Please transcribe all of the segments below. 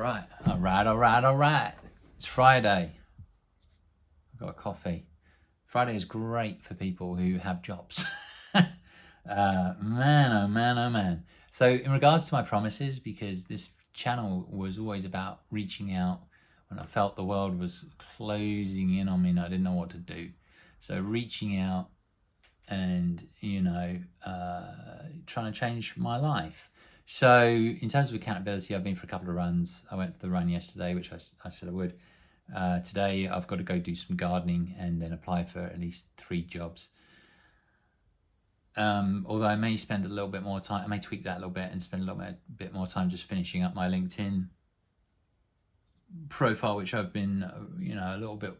All right. It's Friday. I've got a coffee. Friday is great for people who have jobs. Man, oh man, oh man. So in regards to my promises, because this channel was always about reaching out when I felt the world was closing in on me and I didn't know what to do. So reaching out and, trying to change my life. So in terms of accountability, I've been for a couple of runs. I went for the run yesterday, which I said I would. Today, I've got to go do some gardening and then apply for at least 3 jobs. Although I may spend a little bit more time, I may tweak that a little bit and spend a little bit more time just finishing up my LinkedIn profile, which I've been, a little bit,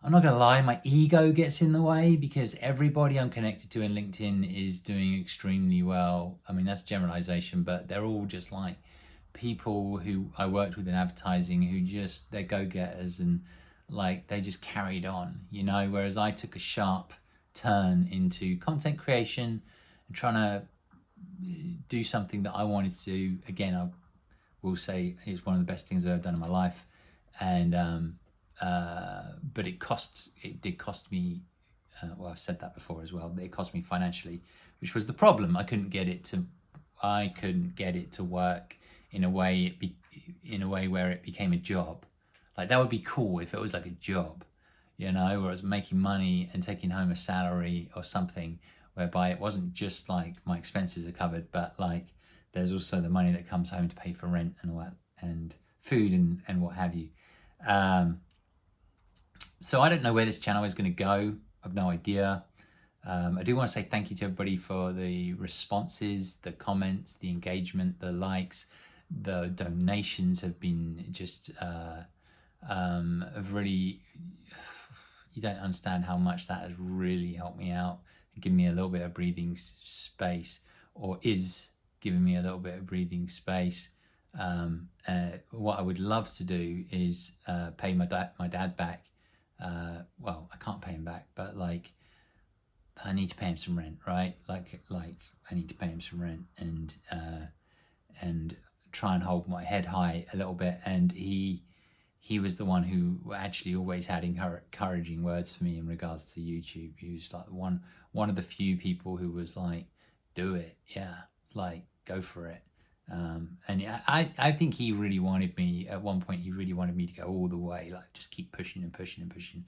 I'm not going to lie, my ego gets in the way because everybody I'm connected to in LinkedIn is doing extremely well. I mean, that's generalization, but they're all just like people who I worked with in advertising who just, they're go-getters and like they just carried on, whereas I took a sharp turn into content creation and trying to do something that I wanted to do. Again, I will say it's one of the best things I've ever done in my life. And, but it did cost me, well, I've said that before as well, it cost me financially, which was the problem. I couldn't get it to work in a way where it became a job. Like that would be cool if it was like a job, where I was making money and taking home a salary or something, whereby it wasn't just like my expenses are covered, but like there's also the money that comes home to pay for rent and all that, and food and what have you. So I don't know where this channel is going to go. I've no idea. I do want to say thank you to everybody for the responses, the comments, the engagement, the likes, the donations have been just have really, you don't understand how much that has really helped me out and given me a little bit of breathing space, or is giving me a little bit of breathing space. What I would love to do is pay my dad back. Well, I can't pay him back, but like I need to pay him some rent, right? Like I need to pay him some rent and try and hold my head high a little bit. And he was the one who actually always had encouraging words for me in regards to YouTube. He was like one of the few people who was like, do it, yeah, like go for it. And I think he really wanted me, at one point he really wanted me to go all the way, like just keep pushing and pushing and pushing.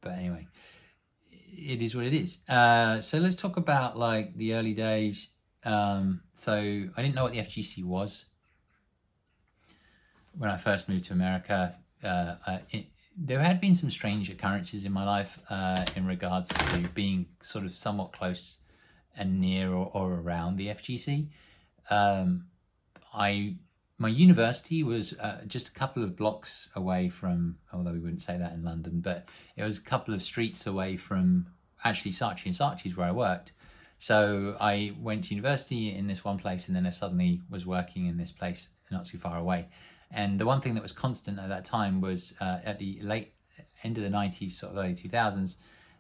But anyway, it is what it is. So let's talk about like the early days. So I didn't know what the FGC was when I first moved to America. There had been some strange occurrences in my life in regards to being sort of somewhat close and near or around the FGC. My university was just a couple of blocks away from, although we wouldn't say that in London, but it was a couple of streets away from actually Saatchi & Saatchi's where I worked. So I went to university in this one place and then I suddenly was working in this place not too far away. And the one thing that was constant at that time was at the late end of the 90s, sort of early 2000s,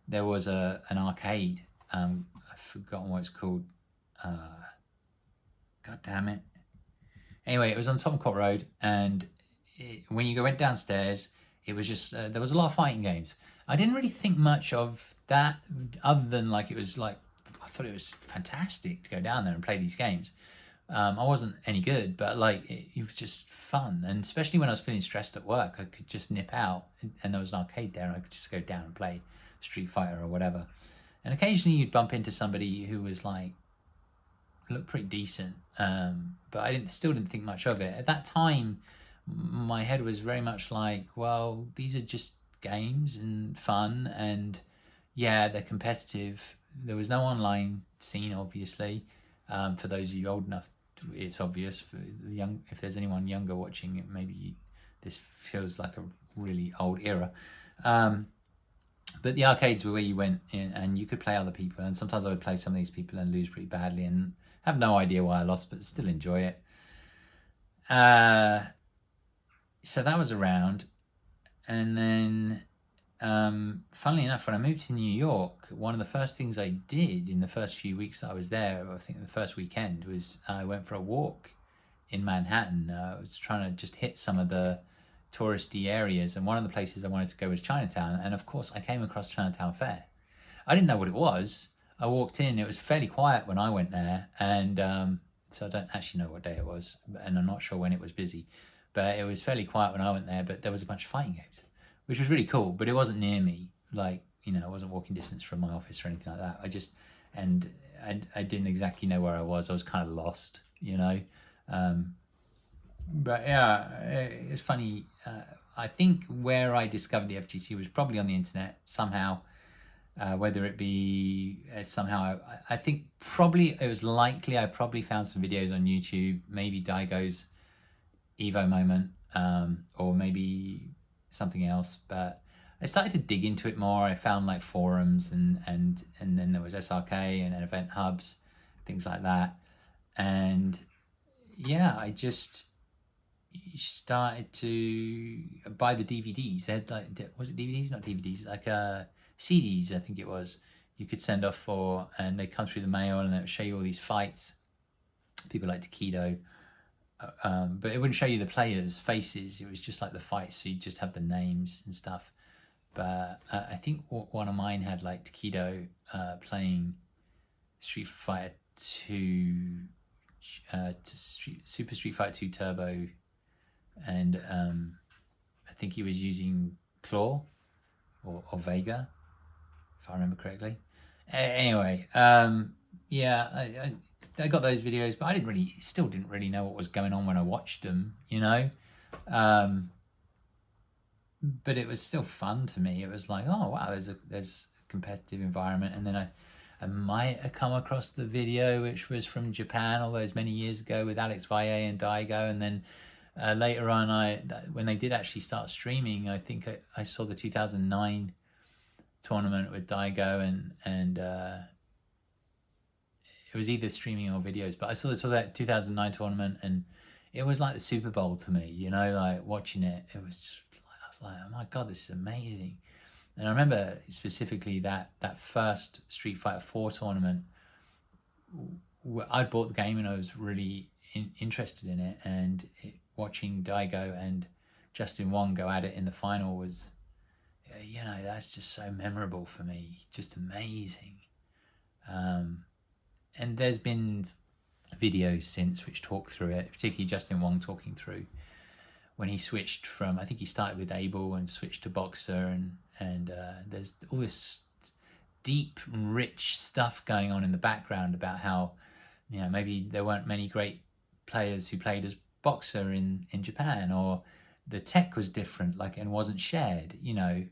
there was an arcade. I've forgotten what it's called. God damn it. Anyway, it was on Tottenham Court Road, and when you went downstairs, it was just, there was a lot of fighting games. I didn't really think much of that other than like, it was like, I thought it was fantastic to go down there and play these games. I wasn't any good, but like it was just fun. And especially when I was feeling stressed at work, I could just nip out and there was an arcade there and I could just go down and play Street Fighter or whatever. And occasionally you'd bump into somebody who was like, looked pretty decent, but I still didn't think much of it. At that time, my head was very much like, well, these are just games and fun, and yeah, they're competitive. There was no online scene, obviously. For those of you old enough, it's obvious. For the young, if there's anyone younger watching it, maybe this feels like a really old era. But the arcades were where you went in and you could play other people, and sometimes I would play some of these people and lose pretty badly and have no idea why I lost, but still enjoy it. So that was around. And then funnily enough, when I moved to New York, one of the first things I did in the first few weeks that I was there, I think the first weekend, was I went for a walk in Manhattan. I was trying to just hit some of the touristy areas, and one of the places I wanted to go was Chinatown, and of course I came across Chinatown Fair. I didn't know what it was. I walked in, it was fairly quiet when I went there, and so I don't actually know what day it was, and I'm not sure when it was busy, but it was fairly quiet when I went there, but there was a bunch of fighting games, which was really cool, but it wasn't near me. Like, you know, I wasn't walking distance from my office or anything like that. I didn't exactly know where I was. I was kind of lost, you know. But yeah, it's funny. I think where I discovered the FGC was probably on the internet somehow. Whether it be somehow, I think probably it was likely I probably found some videos on YouTube, maybe Daigo's Evo moment, or maybe something else. But I started to dig into it more. I found like forums, and then there was SRK and event hubs, things like that. And yeah, I just started to buy the DVDs. They had like, was it DVDs? Not DVDs, like CDs, I think it was. You could send off for, and they come through the mail, and it would show you all these fights. People like Takedo, but it wouldn't show you the players' faces. It was just like the fights, so you just have the names and stuff. But I think one of mine had like Takedo playing Street Fighter 2, Super Street Fighter 2 Turbo, and I think he was using Claw or Vega, if I remember correctly. Anyway, yeah, I got those videos, but I still didn't really know what was going on when I watched them, you know. But it was still fun to me. It was like, oh wow, there's a competitive environment. And then I might have come across the video, which was from Japan all those many years ago with Alex Valle and Daigo. And then later on, when they did actually start streaming, I think I saw the 2009 tournament with Daigo, and it was either streaming or videos, but I saw that 2009 tournament, and it was like the Super Bowl to me, you know, like watching it, it was just, I was like, oh my God, this is amazing. And I remember specifically that first Street Fighter 4 tournament, I bought the game and I was really interested in it, and watching Daigo and Justin Wong go at it in the final was, you know, that's just so memorable for me, just amazing. And there's been videos since which talk through it, particularly Justin Wong talking through when he switched from, I think he started with Able and switched to Boxer, and there's all this deep, rich stuff going on in the background about how, you know, maybe there weren't many great players who played as Boxer in Japan, or the tech was different, like, and wasn't shared, you know.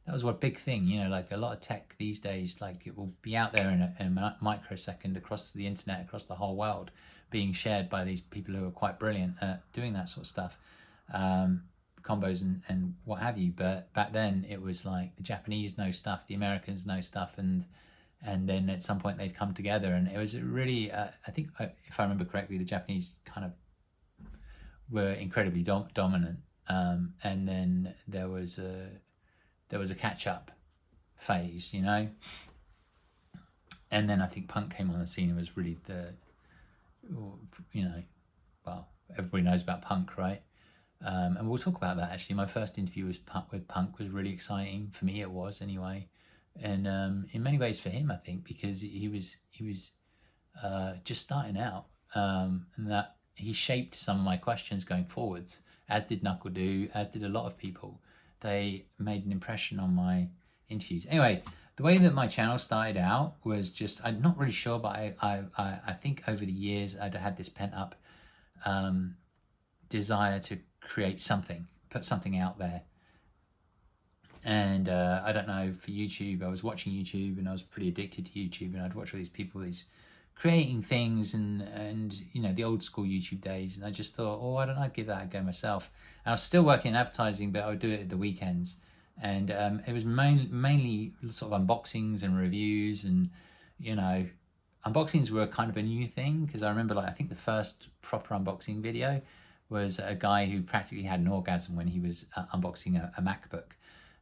That was one big thing, you know, like a lot of tech these days, like it will be out there in a microsecond across the internet, across the whole world, being shared by these people who are quite brilliant at doing that sort of stuff, combos and what have you. But back then it was like the Japanese know stuff, the Americans know stuff, and then at some point they'd come together, and it was really, I think, if I remember correctly, the Japanese kind of were incredibly dominant, and then there was a catch-up phase, you know, and then I think Punk came on the scene and was really you know, well, everybody knows about Punk, right? And we'll talk about that actually. My first interview with Punk was really exciting for me. It was anyway, and in many ways for him, I think, because he was just starting out, and that he shaped some of my questions going forwards, as did Knuckle Do, as did a lot of people. They made an impression on my interviews. Anyway, the way that my channel started out was just, I'm not really sure, but I think over the years I'd had this pent up desire to create something, put something out there. And I don't know, for YouTube, I was watching YouTube and I was pretty addicted to YouTube, and I'd watch all these people, these creating things, and you know, the old school YouTube days, and I just thought, oh, why don't I give that a go myself? And I was still working in advertising, but I would do it at the weekends, and it was mainly sort of unboxings and reviews, and you know, unboxings were kind of a new thing, because I remember, like, I think the first proper unboxing video was a guy who practically had an orgasm when he was unboxing a MacBook,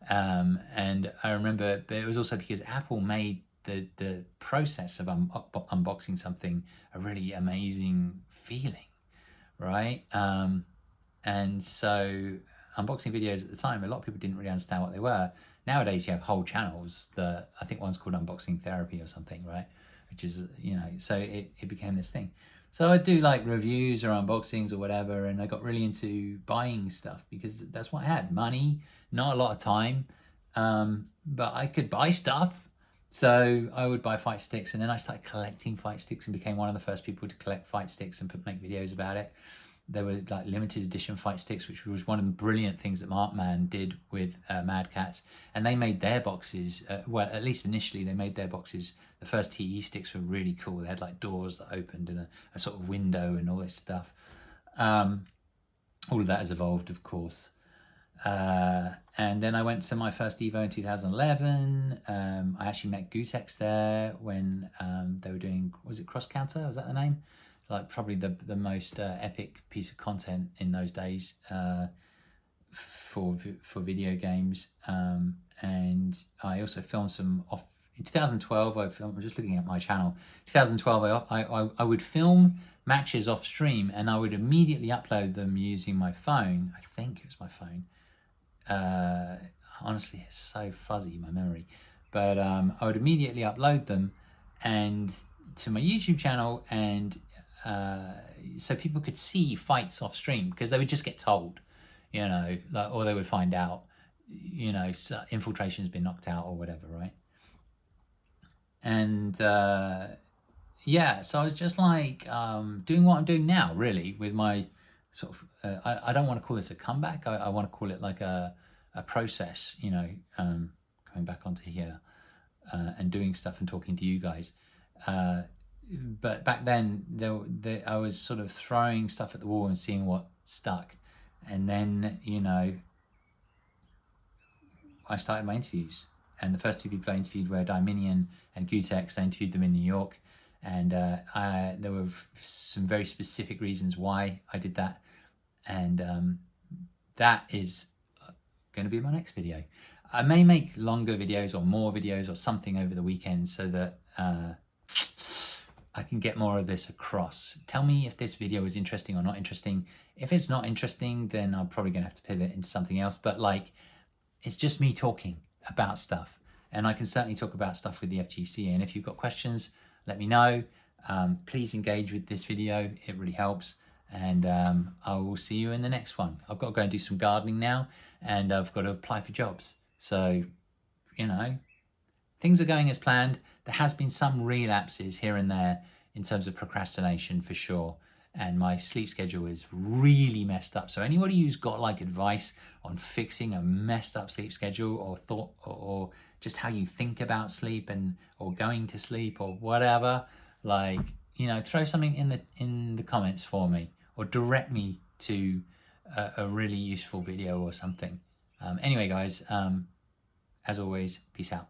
and I remember, but it was also because Apple made the process of unboxing something a really amazing feeling, right? And so unboxing videos at the time, a lot of people didn't really understand what they were. Nowadays, you have whole channels that I think one's called Unboxing Therapy or something, right? Which is, you know, so it became this thing. So I do like reviews or unboxings or whatever, and I got really into buying stuff because that's what I had. Money, not a lot of time, but I could buy stuff. So I would buy fight sticks, and then I started collecting fight sticks and became one of the first people to collect fight sticks and make videos about it. There were like limited edition fight sticks, which was one of the brilliant things that Markman did with Mad Catz. And they made their boxes, well, at least initially they made their boxes. The first TE sticks were really cool. They had like doors that opened and a sort of window and all this stuff. All of that has evolved, of course. And then I went to my first Evo in 2011. I actually met Gutex there when they were doing, was it Cross Counter? Was that the name? Like probably the most epic piece of content in those days for video games. And I also filmed some off. In 2012, I'm just looking at my channel. 2012, I would film matches off stream, and I would immediately upload them using my phone. I think it was my phone. Honestly, it's so fuzzy, my memory. But I would immediately upload them and to my YouTube channel, and so people could see fights off stream, because they would just get told, you know, like, or they would find out, you know, so infiltration's been knocked out or whatever, right? And yeah, so I was just like doing what I'm doing now, really, with my sort of, I don't want to call this a comeback. I want to call it like a process, you know, coming back onto here and doing stuff and talking to you guys. But back then, I was sort of throwing stuff at the wall and seeing what stuck. And then, you know, I started my interviews. And the first two people I interviewed were Dominion and Gutex. I interviewed them in New York. And there were some very specific reasons why I did that. And that is going to be my next video. I may make longer videos or more videos or something over the weekend so that I can get more of this across. Tell me if this video is interesting or not interesting. If it's not interesting, then I'm probably going to have to pivot into something else. But like, it's just me talking about stuff. And I can certainly talk about stuff with the FGC. And if you've got questions, let me know. Please engage with this video. It really helps. And I will see you in the next one. I've got to go and do some gardening now, and I've got to apply for jobs. So, you know, things are going as planned. There has been some relapses here and there in terms of procrastination, for sure. And my sleep schedule is really messed up. So anybody who's got like advice on fixing a messed up sleep schedule, or thought, or just how you think about sleep, and or going to sleep or whatever, like, you know, throw something in the comments for me, or direct me to a really useful video or something. Anyway, guys, as always, peace out.